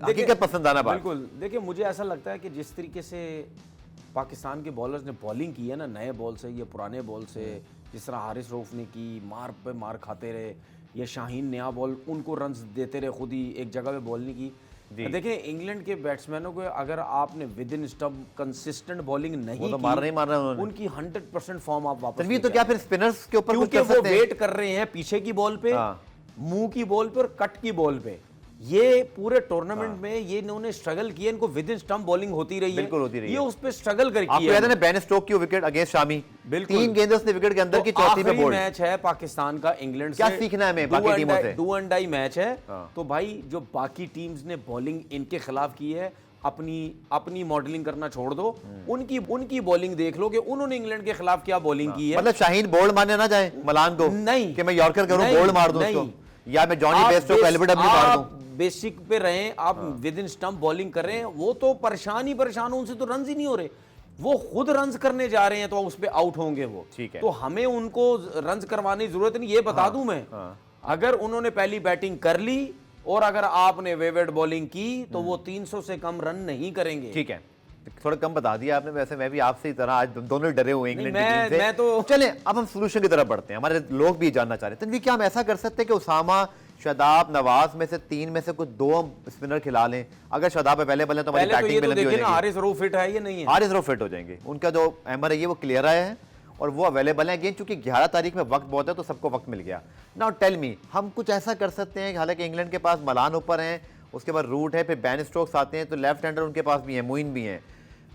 Speaker 1: हकीकत पसंद आना बात।
Speaker 2: बिल्कुल। देखिए, मुझे ऐसा लगता है कि जिस तरीके से पाकिस्तान के बॉलर्स ने बॉलिंग की है ना, नए बॉल से, ये पुराने बॉल से, जिस तरह हारिस रऊफ ने की, मार पे मार खाते रहे, ये शाहीन नया बॉल उनको रन्स देते रहे, खुद ही एक जगह पे बॉल नहीं की। देखिए, इंग्लैंड के बैट्समैनों को अगर आपने with in stump consistent bowling नहीं की,
Speaker 1: तो मार नहीं मार रहे उन्होंने,
Speaker 2: उनकी 100% फॉर्म आप वापस
Speaker 1: तनवीर, तो क्या फिर स्पिनर्स के ऊपर कुछ कर
Speaker 2: क्योंकि वो
Speaker 1: सकते हैं?
Speaker 2: वेट कर रहे हैं पीछे की बॉल पे, मुंह की बॉल पे और कट की बॉल पे। ये पूरे टूर्नामेंट में ये इन्होंने स्ट्रगल किया, इनको विद इन स्टंप बॉलिंग होती रही है,
Speaker 1: बिल्कुल होती रही
Speaker 2: ये
Speaker 1: है।
Speaker 2: उस पे स्ट्रगल करके
Speaker 1: आपको याद है ना बेन स्टोक की विकेट अगेंस्ट शामी, 3 गेंदें उसने विकेट के अंदर की, चौथी पे बोल्ड।
Speaker 2: मैच है पाकिस्तान का इंग्लैंड से,
Speaker 1: क्या सीखना है हमें बाकी टीमों से?
Speaker 2: डू एंड डाई मैच है। तो भाई, जो बाकी टीम्स ने बॉलिंग इनके खिलाफ की है, अपनी मॉडलिंग करना छोड़ दो, उनकी बॉलिंग देख लो कि उन्होंने इंग्लैंड के खिलाफ क्या बॉलिंग की है।
Speaker 1: मतलब शाहीन बोल्ड मारने ना जाए मलान को,
Speaker 2: नहीं
Speaker 1: कि मैं यॉर्कर करूं, बोल्ड मार दूं उसको, या मैं जॉनी बेस्टो को एलबीडब्ल्यू मार दूं।
Speaker 2: बेसिक पे रहें आप, विद इन स्टंप बॉलिंग कर रहे हैं, वो तो परेशान हो, उनसे तो रन ही नहीं हो रहे, वो खुद रन्स करने जा रहे हैं, तो उस पे आउट होंगे वो।
Speaker 1: ठीक है,
Speaker 2: तो हमें उनको रन्स करवाने की जरूरत नहीं। ये बता दूं मैं, अगर उन्होंने पहली बैटिंग कर ली और अगर आपने वेवेड बॉलिंग की, तो वो 300 से कम रन नहीं करेंगे।
Speaker 1: ठीक है, थोड़ा कम बता दिया आपने। वैसे मैं भी आपसे ही तरह आज दोनों डरे हुए इंग्लैंड की टीम से।
Speaker 2: मैं तो
Speaker 1: चलें, अब हम सोल्यूशन की तरफ बढ़ते हैं। हमारे लोग भी जानना चाह रहे हैं, तनवीर, क्या हम ऐसा कर सकते हैं कि उसामा, शादाब, नवाज में से 3 में से कुछ 2 स्पिनर खिला लें? अगर शादाब अवेलेबल है तो हमारी बैटिंग में लंबी हो जाएगी।
Speaker 2: हारिस रऊफ फिट है, ये नहीं है,
Speaker 1: हारिस रऊफ फिट हो जाएंगे, उनका जो एमर है ये वो क्लियर आया है और वो अवेलेबल है अगेन। चूंकि 11 तारीख में वक्त बहुत है तो सबको वक्त मिल गया। नाउ टेल मी, हम कुछ ऐसा कर सकते हैं? हालांकि इंग्लैंड के पास मलान ऊपर हैं, उसके बाद रूट है, फिर बैन स्टोक्स आते हैं, तो लेफ्ट हैंडर उनके पास भी है, मुइन भी हैं,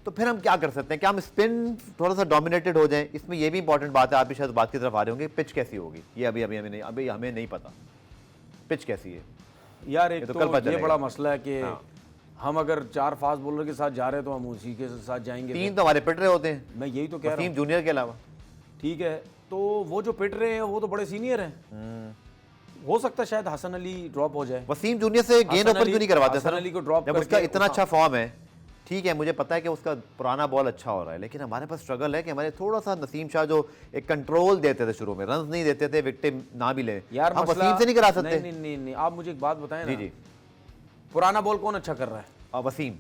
Speaker 1: तो फिर हम क्या कर सकते हैं? क्या हम स्पिन थोड़ा सा डोमिनेटेड हो जाएं? इसमें ये भी इंपॉर्टेंट बात है, आप भी शायद बात की तरफ आ रहे होंगे, पिच कैसी होगी ये अभी हमें नहीं पता, पिच कैसी है
Speaker 2: यार। एक
Speaker 1: तो
Speaker 2: ये बड़ा मसला है कि हम अगर 4 फास्ट बॉलर के साथ जा रहे हैं तो हम उसी के साथ जाएंगे।
Speaker 1: 3 तो हमारे पिट रहे होते हैं,
Speaker 2: मैं यही तो कह रहा हूं,
Speaker 1: जूनियर के अलावा।
Speaker 2: ठीक है, तो वो जो पिट रहे हैं वो तो बड़े सीनियर हैं। हो सकता है शायद हसन अली ड्रॉप हो जाए।
Speaker 1: वसीम जूनियर से गेंद ओपन क्यों नहीं करवाते सर?
Speaker 2: हसन अली को ड्रॉप
Speaker 1: जब उसका इतना अच्छा फॉर्म है। ठीक है, मुझे पता है कि उसका पुराना बॉल अच्छा हो रहा है, लेकिन हमारे पास स्ट्रगल है कि हमारे थोड़ा सा नसीम शाह जो एक कंट्रोल देते थे शुरू में, रन नहीं देते थे, विकेट ना भी ले,
Speaker 2: यार
Speaker 1: हम वसीम से नहीं करा सकते।
Speaker 2: नहीं, आप मुझे एक बात बताएं ना।
Speaker 1: जी,
Speaker 2: पुराना बॉल कौन अच्छा कर रहा है?
Speaker 1: वसीम।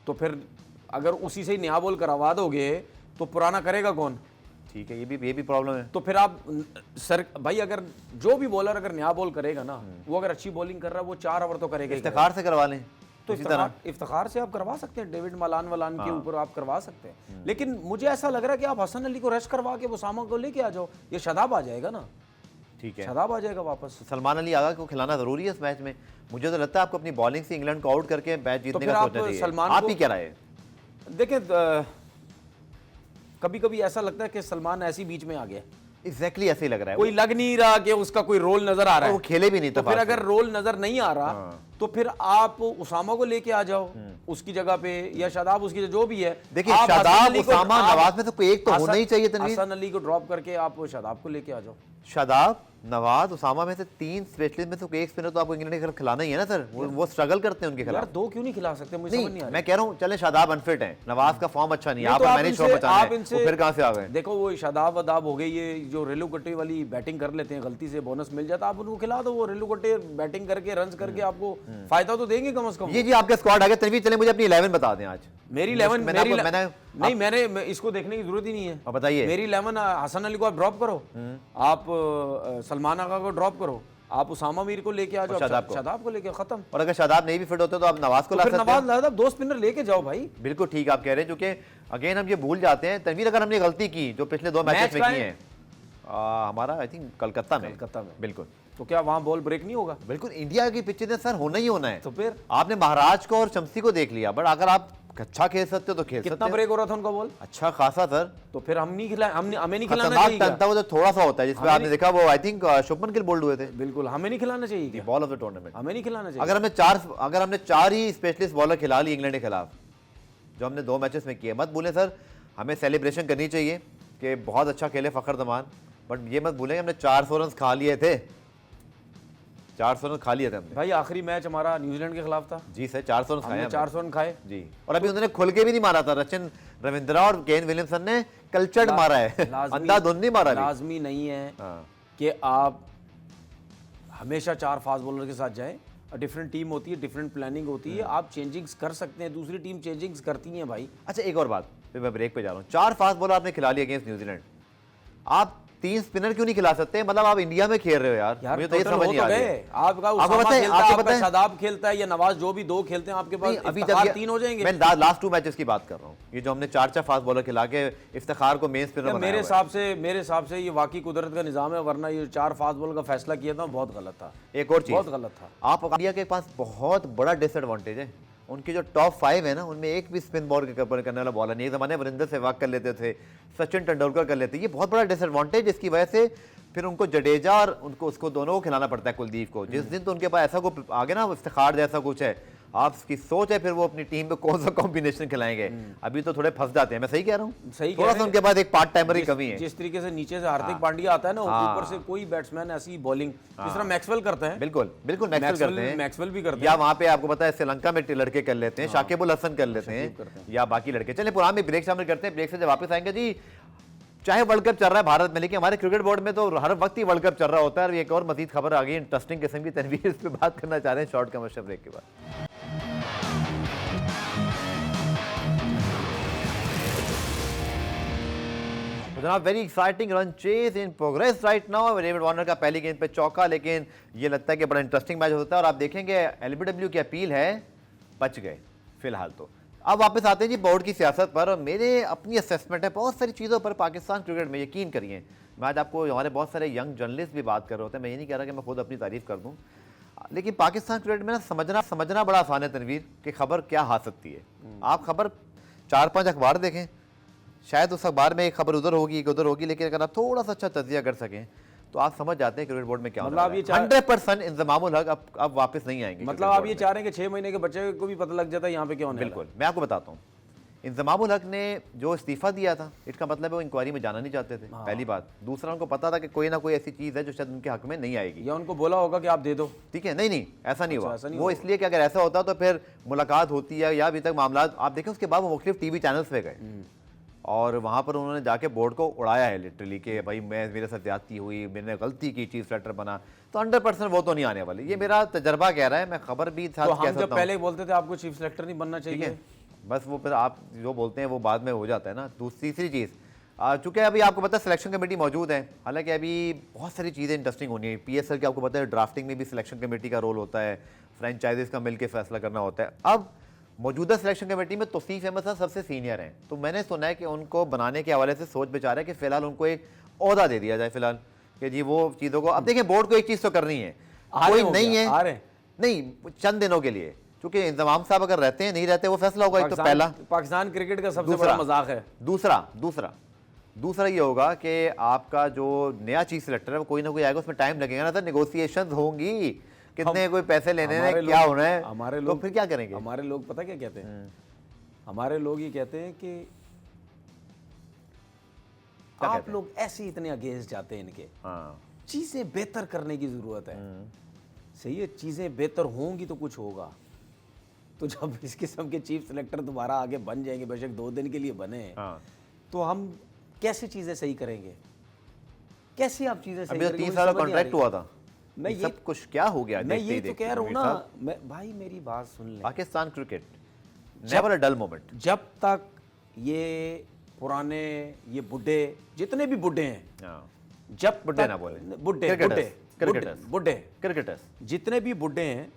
Speaker 2: तो फिर अगर उसी से ही नया बॉल करवा दोगे तो पुराना करेगा कौन?
Speaker 1: ठीक है, ये भी प्रॉब्लम है।
Speaker 2: तो फिर आप सर भाई, अगर जो भी बॉलर अगर नया बॉल करेगा ना, वो अगर अच्छी बॉलिंग कर रहा है वो 4 ओवर तो करेगा ही करेगा।
Speaker 1: इफ्तिखार से करवा लें
Speaker 2: तो इफ्तिखार से आप करवा सकते हैं, डेविड मलान के ऊपर आप करवा सकते हैं। लेकिन मुझे ऐसा लग रहा है कि आप हसन अली को रेस्ट करवा के उसामा को लेके आ जाओ, ये शादाब आ जाएगा ना।
Speaker 1: ठीक है,
Speaker 2: शादाब आ जाएगा वापस।
Speaker 1: सलमान अली आगा को खिलाना जरूरी है इस मैच में। मुझे तो लगता है आपको अपनी बॉलिंग से इंग्लैंड को आउट करके मैच जीतने का सोचना चाहिए। आप ही क्या राय है?
Speaker 2: देखिए, कभी कभी ऐसा लगता है कि सलमान ऐसी बीच में आ गया।
Speaker 1: एग्जैक्टली ऐसे ही लग रहा है।
Speaker 2: कोई लग नहीं रहा कि उसका कोई रोल नजर आ रहा है।
Speaker 1: वो खेले भी नहीं
Speaker 2: तो फिर अगर रोल नजर नहीं आ रहा तो फिर आप उसामा को लेके आ जाओ उसकी जगह पे, या शादाब उसकी जो भी है।
Speaker 1: देखिए, शादाब, उसामा, नवाज में से कोई एक तो होना ही चाहिए।
Speaker 2: हसन अली को ड्रॉप करके आप शादाब को लेके आ जाओ।
Speaker 1: शादाब, नवाज, उसामा में से 3 स्पेशलिस्ट में से कोई एक स्पिनर तो आपको इंग्लैंड के खिलाफ खिलाना ही है ना सर। वो स्ट्रगल करते हैं उनके खिलाफ।
Speaker 2: यार 2 क्यों नहीं खिला सकते? मुझे समझ नहीं आ रहा।
Speaker 1: मैं कह रहा हूं चले शादाब अनफिट है, नवाज का फॉर्म अच्छा नहीं है, आप मैंने शो बचाना है, तो फिर कहां से आ गए?
Speaker 2: देखो वो शादाब अदाब हो गए, ये जो रेलू गट्टे वाली बैटिंग कर लेते हैं, गलती से बोनस मिल जाता आप उनको खिला दो। वो रेलू गट्टे बैटिंग करके रन्स करके आपको फायदा तो देंगे कम से कम।
Speaker 1: जी आपके स्क्वाड आ गया। तनवीर चले मुझे अपनी 11 बता दें आज।
Speaker 2: मेरी 11 मैंने इसको देखने की जरूरत ही नहीं है।
Speaker 1: बताइए।
Speaker 2: मेरी 11 हसन अली को आप ड्रॉप करो, आप सलमान आगा को ड्रॉप करो, आप उसामा मीर को लेके आ जाओ, शादाब को लेके, खत्म।
Speaker 1: और अगर शादाब नहीं भी फिट होते तो आप नवाज को ला सकते हैं।
Speaker 2: नवाज ला दो, 2 स्पिनर लेके जाओ भाई।
Speaker 1: बिल्कुल ठीक आप कह रहे हैं, क्योंकि अगेन हम ये भूल जाते हैं तनवीर, अगर हमने गलती की जो पिछले 2 मैचेस में की है, हमारा आई थिंक कलकत्ता में बिल्कुल,
Speaker 2: तो क्या वहां बॉल ब्रेक नहीं होगा?
Speaker 1: बिल्कुल, इंडिया की पिच ने सर होना ही होना है।
Speaker 2: तो फिर
Speaker 1: आपने महाराज को और शम्सी को देख लिया, बट अगर आप अच्छा खेल सकते हो तो खेल सकते हो।
Speaker 2: कितना ब्रेक हो रहा था उनका बॉल?
Speaker 1: अच्छा खासा सर।
Speaker 2: तो फिर हमें नहीं खिलाना चाहिए क्या?
Speaker 1: वो जो थोड़ा सा होता है जिसमें आपने देखा वो I think Shubman Gill bowled हुए थे।
Speaker 2: बिल्कुल, हमें नहीं खिलाना चाहिए क्या?
Speaker 1: बॉल ऑफ द टूर्नामेंट
Speaker 2: हमें नहीं खिलाना चाहिए।
Speaker 1: अगर हमने 4 ही स्पेशलिस्ट बॉलर खिला ली इंग्लैंड के खिलाफ, जो हमने 2 मैचेस में किए, मत भूलें सर हमें सेलिब्रेशन करनी चाहिए कि बहुत अच्छा खेले फखर जमान, बट ये मत भूलें हमने 400 रन खा लिए थे। 400 रन खा लिए थे हमने
Speaker 2: भाई। आखिरी मैच हमारा न्यूजीलैंड के खिलाफ था।
Speaker 1: जी सर, 400 रन खाए,
Speaker 2: 400 रन खाए
Speaker 1: जी। और अभी उन्होंने खुल के भी नहीं मारा था। रचिन रविंद्रा और केन विलियमसन ने कल्चर्ड मारा है, अंधाधुंध नहीं मारा।
Speaker 2: लाजमी नहीं है कि आप हमेशा 4 फास्ट बॉलर के साथ जाएं। डिफरेंट टीम होती है, डिफरेंट प्लानिंग होती है, आप चेंजिंग्स कर सकते हैं, दूसरी टीम चेंजिंग्स करती है भाई।
Speaker 1: अच्छा एक और बात, फिर मैं ब्रेक पे जा रहा हूँ। 4 फास्ट बॉलर आपने खिला लिए अगेंस्ट न्यूजीलैंड, आप 3 स्पिनर क्यों नहीं खिला सकते? मतलब आप इंडिया में खेल रहे हो यार, मुझे तो ये समझ नहीं आ रहा।
Speaker 2: आपका उसामा खेलता है, आपका शादाब खेलता है, या नवाज, जो भी 2 खेलते हैं आपके पास,
Speaker 1: अभी
Speaker 2: इफ्तिखार 3 हो जाएंगे।
Speaker 1: मैं लास्ट 2 मैचेस की बात कर रहा हूँ, ये जो हमने 4 फास्ट बॉलर खिला के इफ्तिखार को मेन स्पिनर बनाया।
Speaker 2: मेरे हिसाब से ये वाकई कुदरत का निजाम है, वरना ये 4 फास्ट बॉलर का फैसला किया था बहुत गलत था।
Speaker 1: एक और चीज
Speaker 2: बहुत गलत था।
Speaker 1: आप इंडिया के पास बहुत बड़ा डिसएडवांटेज है, उनके जो टॉप 5 है ना, उनमें एक भी स्पिन बॉल के कवर करने वाला बॉलर नहीं है। ज़माने वरिंदर सहवाग कर लेते थे, सचिन तेंदुलकर कर लेते, ये बहुत बड़ा डिसएडवांटेज, जिसकी वजह से फिर उनको जडेजा और उसको दोनों को खिलाना पड़ता है, कुलदीप को। जिस दिन तो उनके पास ऐसा कुछ आगे ना, इफ्तिखार जैसा कुछ है, आपकी सोच है फिर वो अपनी टीम पे कौन सा कॉम्बिनेशन खिलाएंगे। अभी तो थोड़े फंस जाते हैं, मैं सही कह रहा हूँ?
Speaker 2: सही,
Speaker 1: थोड़ा सा उनके पास एक पार्ट टाइमर की कमी है।
Speaker 2: जिस तरीके से नीचे से हार्दिक पांड्या आता है ना, ऊपर से कोई बैट्समैन ऐसी बॉलिंग जिस तरह मैक्सवेल करते हैं।
Speaker 1: बिल्कुल बिल्कुल, मैक्सवेल
Speaker 2: भी करते हैं।
Speaker 1: या वहाँ पे आपको पता है श्रीलंका में लड़के कर लेते हैं, शाकिब अल हसन कर लेते हैं, या बाकी लड़के। चलिए पुराने में ब्रेक शामिल करते हैं, ब्रेक से जब वापस आएंगे जी, चाहे वर्ल्ड कप चल रहा है भारत में, लेकिन हमारे क्रिकेट बोर्ड में तो हर वक्त ही वर्ल्ड कप चल रहा होता है। और एक और मजीद खबर आ गई इंटरेस्टिंग किस्म की, तनवीर इस पे बात करना चाह रहे हैं शॉर्ट कमर्शियल ब्रेक के बाद। जनाब very exciting run chase in progress right now. David Warner का पहली गेंद पे चौका, लेकिन ये लगता है कि बड़ा इंटरेस्टिंग मैच होता है। और आप देखेंगे एलबीडब्ल्यू की अपील है, बच गए फिलहाल तो। अब वापस आते हैं जी बोर्ड की सियासत पर। और मेरे अपनी असेसमेंट है बहुत सारी चीज़ों पर पाकिस्तान क्रिकेट में, यकीन करिए। मैं आज आपको, हमारे बहुत सारे यंग जर्नलिस्ट भी बात कर रहे होते हैं, मैं ये नहीं कह रहा कि मैं खुद अपनी तारीफ कर दूँ, लेकिन पाकिस्तान क्रिकेट में ना समझना बड़ा आसान है तनवीर, कि खबर क्या आ सकती है। आप खबर 4-5 अखबार देखें, शायद उस अखबार में एक खबर उधर होगी एक उधर होगी, लेकिन अगर आप थोड़ा सा अच्छा तजिया कर सकें तो आप समझ जाते हैं क्रिकेट बोर्ड में क्या होता है। 100% इंतजामुल हक अब वापस नहीं आएंगे।
Speaker 2: मतलब आप ये चाह रहे हैं कि 6 महीने के बच्चे को भी पता लग जाता है यहाँ पे क्या होने।
Speaker 1: बिल्कुल, मैं आपको बताता हूँ। इंतजामुल हक ने जो इस्तीफा दिया था, इसका मतलब है वो इंक्वायरी में जाना नहीं चाहते थे, पहली बात। दूसरा, उनको पता था कि कोई ना कोई ऐसी चीज़ है जो शायद उनके हक में नहीं आएगी,
Speaker 2: या उनको बोला होगा कि आप दे दो।
Speaker 1: ठीक है, नहीं ऐसा नहीं हुआ। वो इसलिए कि अगर ऐसा होता तो फिर मुलाकात होती है, या अभी तक मामला आप देखें। उसके बाद वो मुख्तलिफ टीवी चैनल्स पे गए और वहाँ पर उन्होंने जाके बोर्ड को उड़ाया है लिटरली, कि भाई मेरे साथ ज्यादती हुई, मैंने गलती की, चीफ सेलेक्टर बना। तो 100% वो तो नहीं आने वाले, ये मेरा तजर्बा कह रहा है। मैं खबर भी साथ
Speaker 2: तो हम जब पहले बोलते थे आपको चीफ सेलेक्टर नहीं बनना चाहिए,
Speaker 1: बस वो फिर आप जो बोलते हैं वो बाद में हो जाता है ना। तीसरी चीज़, चूँकि अभी आपको पता है सिलेक्शन कमेटी मौजूद है, हालांकि अभी बहुत सारी चीज़ें इंटरेस्टिंग होनी है। PSL के आपको पता है ड्राफ्टिंग में भी सिलेक्शन कमेटी का रोल होता है, फ्रेंचाइजीज का मिलकर फैसला करना होता है। अब मौजूदा सिलेक्शन कमेटी में तौसीफ अहमद साहब सबसे सीनियर हैं, तो मैंने सुना है कि उनको बनाने के हवाले से सोच विचार है कि फ़िलहाल उनको एक ओहदा दे दिया जाए फ़िलहाल, कि जी वो चीज़ों को, अब देखिए बोर्ड को एक चीज़ तो करनी है, कोई नहीं है,
Speaker 2: आ रहे
Speaker 1: नहीं चंद दिनों के लिए, क्योंकि इंतजाम साहब अगर रहते हैं नहीं रहते वो फैसला होगा। एक तो पहला
Speaker 2: पाकिस्तान क्रिकेट का सबसे बड़ा मजाक है।
Speaker 1: दूसरा ये होगा कि आपका जो नया चीफ सिलेक्टर है वो कोई ना कोई आएगा, उसमें टाइम लगेगा ना, तो नेगोशिएशंस होंगी, कितने कोई पैसे लेने हैं, क्या होना है,
Speaker 2: हमारे
Speaker 1: तो
Speaker 2: लोग
Speaker 1: फिर क्या करेंगे?
Speaker 2: हमारे लोग पता क्या कहते हैं, हमारे लोग ये कहते हैं कि आप लोग ऐसे इतने अगेंस्ट जाते हैं इनके, चीजें बेहतर करने की जरूरत है। सही है, चीजें बेहतर होंगी तो कुछ होगा। तो जब इस किस्म के चीफ सिलेक्टर दोबारा आगे बन जाएंगे, बेशक 2 दिन के लिए बने, तो हम कैसे चीजें सही करेंगे? कैसे आप चीजें सही करेंगे?
Speaker 1: 3 साल का कॉन्ट्रैक्ट हुआ था,
Speaker 2: मैं ये
Speaker 1: सब कुछ क्या हो गया?
Speaker 2: मैं ये तो कह रहा हूँ ना, मैं भाई मेरी बात सुन ले।
Speaker 1: Pakistan cricket never a dull moment.
Speaker 2: जब तक ये पुराने ये बुड्ढे, जितने भी बुड्ढे हैं, जब
Speaker 1: बुड्ढे ना बोले,
Speaker 2: बुड्ढे
Speaker 1: क्रिकेटर्स
Speaker 2: जितने भी बुड्ढे हैं,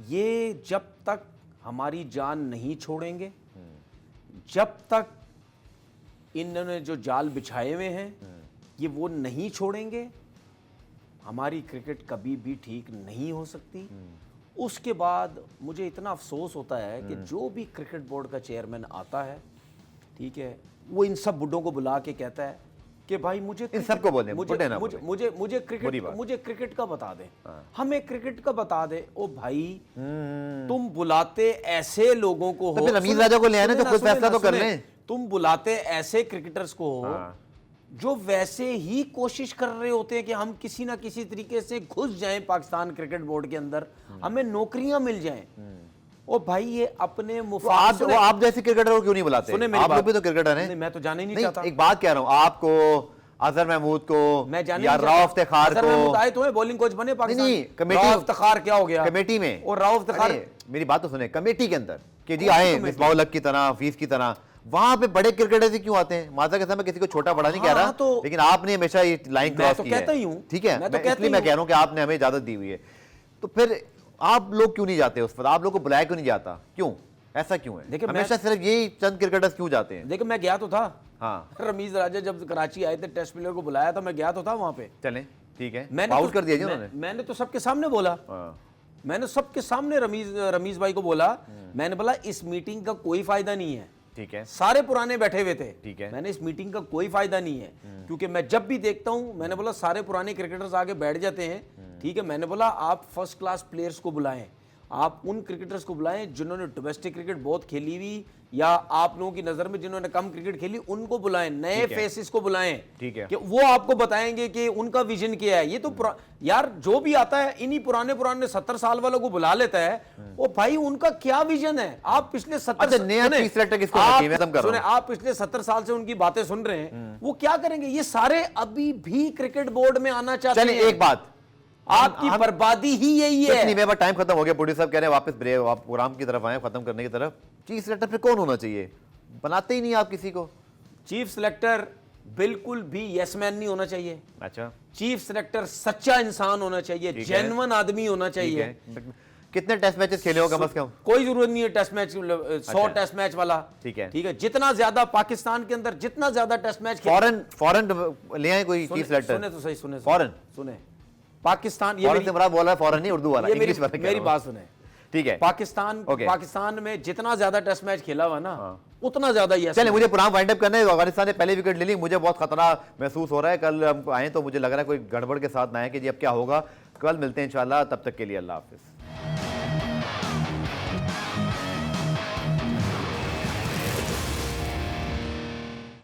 Speaker 2: ये जब तक हमारी जान नहीं छोड़ेंगे, जब तक इन्होंने जो जाल बिछाए हुए हैं ये वो नहीं छोड़ेंगे, हमारी क्रिकेट कभी भी ठीक नहीं हो सकती। उसके बाद मुझे इतना अफसोस होता है कि जो भी क्रिकेट बोर्ड का चेयरमैन आता है, ठीक है, वो इन सब बुड्ढों को बुला के कहता है कि भाई मुझे
Speaker 1: इन सबको बोलने
Speaker 2: मुझे क्रिकेट का बता दे, हमें क्रिकेट का बता दे। ओ भाई तुम बुलाते ऐसे लोगों को हो,
Speaker 1: रमीज राजा को ले आए ना, जो खुद फैसला तो कर लें।
Speaker 2: तुम बुलाते ऐसे क्रिकेटर्स को हो जो वैसे ही कोशिश कर रहे होते हैं कि हम किसी ना किसी तरीके से घुस जाएं पाकिस्तान क्रिकेट बोर्ड के अंदर, हमें नौकरियां मिल जाएं। ओ भाई ये अपने मुफाद,
Speaker 1: आप जैसे क्रिकेटर को क्यों नहीं बुलाते? आप लोग भी तो क्रिकेटर हैं।
Speaker 2: मैं तो जाने नहीं चाहता।
Speaker 1: एक बात कह रहा हूं, आपको अजहर महमूद को
Speaker 2: मैं जाने
Speaker 1: या राव इफ्तिखार को
Speaker 2: आए तो बॉलिंग कोच बने पाकिस्तान।
Speaker 1: नहीं, कमेटी
Speaker 2: राव इफ्तिखार क्या हो गया
Speaker 1: कमेटी में?
Speaker 2: और राव इफ्तिखार,
Speaker 1: मेरी बात तो सुने, कमेटी के अंदर कि जी आए मिसबाउल हक की तरह, हफीज की तरह, वहां पे बड़े क्रिकेटर से क्यों आते हैं? माजा के समय किसी को छोटा बड़ा नहीं कह रहा,
Speaker 2: तो,
Speaker 1: लेकिन आपने हमेशा ये लाइन क्रॉस की है। ठीक है, इसलिए मैं कह रहा हूं कि आपने हमें इजाजत दी हुई है, तो फिर आप लोग क्यों नहीं जाते उस पर? आप लोग को बुलाया क्यों नहीं जाता? क्यों, ऐसा क्यों है? देखिए हमेशा सिर्फ यही चंद क्रिकेटर्स क्यों जाते हैं?
Speaker 2: देखिए मैं गया तो था,
Speaker 1: हाँ,
Speaker 2: रमीज राजा जब कराची आए थे, टेस्ट प्लेयर को बुलाया था, मैं गया तो था वहां पे।
Speaker 1: चलें ठीक है,
Speaker 2: मैंने
Speaker 1: आउट कर दिया जी उन्होंने।
Speaker 2: मैंने तो सबके सामने बोला, मैंने सबके सामने रमीज भाई को बोला, मैंने बोला इस मीटिंग का कोई फायदा नहीं है।
Speaker 1: ठीक है,
Speaker 2: सारे पुराने बैठे हुए थे,
Speaker 1: ठीक है,
Speaker 2: मैंने इस मीटिंग का कोई फायदा नहीं है, क्योंकि मैं जब भी देखता हूं, मैंने बोला सारे पुराने क्रिकेटर्स आगे बैठ जाते हैं, ठीक है, मैंने बोला आप फर्स्ट क्लास प्लेयर्स को बुलाएं, आप उन क्रिकेटर्स को बुलाएं जिन्होंने डोमेस्टिक क्रिकेट बहुत खेली हुई, या आप लोगों की नजर में जिन्होंने कम क्रिकेट खेली, उनको बुलाएं, नए फेसेस को बुलाएं,
Speaker 1: ठीक है,
Speaker 2: कि वो आपको बताएंगे कि उनका विजन क्या है। ये तो यार जो भी आता है इन्हीं पुराने 70 साल वालों को बुला लेता है, वो भाई उनका क्या विजन है? आप पिछले 70 आप पिछले 70 साल से उनकी बातें सुन रहे हैं, वो क्या करेंगे? ये सारे अभी भी क्रिकेट बोर्ड में आना चाहते हैं।
Speaker 1: एक बात,
Speaker 2: आपकी बर्बादी ही यही है।
Speaker 1: नहीं, मेरा टाइम खत्म हो गया, प्रोड्यूसर साहब कह रहे हैं वापस ब्रेक, आप प्रोग्राम की तरफ आए, खत्म करने की तरफ। चीफ सिलेक्टर पे कौन होना चाहिए? बनाते ही नहीं आप किसी को।
Speaker 2: चीफ सिलेक्टर बिल्कुल भी यसमैन नहीं होना चाहिए।
Speaker 1: अच्छा,
Speaker 2: चीफ सिलेक्टर सच्चा इंसान होना चाहिए, जेन्युइन आदमी होना चाहिए।
Speaker 1: कितने टेस्ट मैचेस खेले हो कम से कम?
Speaker 2: कोई जरूरत नहीं है टेस्ट मैच, 100 टेस्ट मैच वाला।
Speaker 1: ठीक है,
Speaker 2: ठीक है, जितना ज्यादा पाकिस्तान के अंदर जितना ज्यादा टेस्ट मैच,
Speaker 1: फॉरेन ले आए कोई चीफ सिलेक्टर?
Speaker 2: सुने तो सही, सुने
Speaker 1: फॉरेन,
Speaker 2: सुने पाकिस्तान,
Speaker 1: ये बोला है फॉरेन नहीं, उर्दू वाला, इंग्लिश वाला।
Speaker 2: मेरी बात सुने,
Speaker 1: ठीक है,
Speaker 2: पाकिस्तान में जितना ज्यादा टेस्ट मैच खेला हुआ ना, उतना ज्यादा ही है।
Speaker 1: चलिए मुझे प्रोग्राम वाइंड अप करना है। अफगानिस्तान ने पहले विकेट ले ली, मुझे बहुत खतरा महसूस हो रहा है। कल हम आए तो मुझे लग रहा है कोई गड़बड़ के साथ ना है कि जी अब क्या होगा। कल मिलते हैं इंशाल्लाह, तब तक के लिए अल्लाह हाफिज।